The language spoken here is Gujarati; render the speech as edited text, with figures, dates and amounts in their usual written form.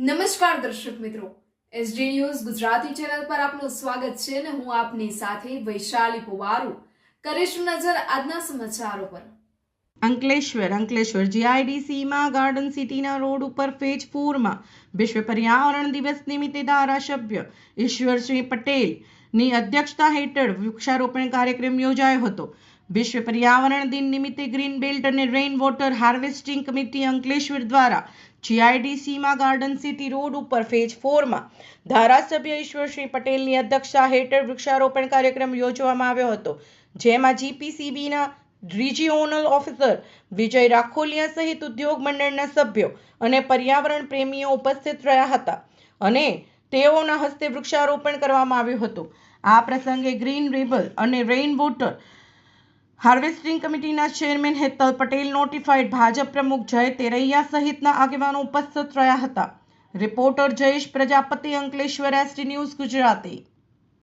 નમસ્કાર દર્શક મિત્રો, એસડી ન્યૂઝ ગુજરાતી ચેનલ પર આપનું સ્વાગત છે અને હું આપની સાથે વૈશાલી પુવારુ કરીશું નજર આજના સમાચારો પર। અંકલેશ્વર જીઆઈડીસીમાં ગાર્ડન સિટીના રોડ ઉપર ફેજ 4માં વિશ્વ પર્યાવરણ દિવસ નિમિત્તે ધારાસભ્ય ઈશ્વરસિંહ પટેલની અધ્યક્ષતા હેઠળ વૃક્ષારોપણ કાર્યક્રમ યોજાયો હતો। વિશ્વ પર્યાવરણ દિન નિમિત્તે ગ્રીન બેલ્ટ અને rain water harvesting committee Ankleshwar દ્વારા જીઆઈડીસીમાં ગાર્ડન સિટી રોડ ઉપર ફેજ 4માં ધારાસભ્ય ઈશ્વરસિંહ પટેલની અધ્યક્ષતા હેઠળ વૃક્ષારોપણ કાર્યક્રમ યોજવામાં આવ્યો હતો, જેમાં જીપીસીબીના રિજિયોનલ ઓફિસર વિજય રાખોલિયા સહિત ઉદ્યોગ મંડળના સભ્યો અને પર્યાવરણ પ્રેમીઓ ઉપસ્થિત રહ્યા હતા અને તેઓના હસ્તે વૃક્ષારોપણ કરવામાં આવ્યું હતું। આ પ્રસંગે ગ્રીન રિબલ અને રેઇન વોટર હાર્વેસ્ટિંગ કમિટીના ચેરમેન હેતલ પટેલ, નોટિફાઈડ ભાજપ પ્રમુખ જય તેરૈયા સહિતના આગેવાનો ઉપસ્થિત રહ્યા હતા। Reporter Jayesh Prajapati, Ankleshwar, ST news Gujarati.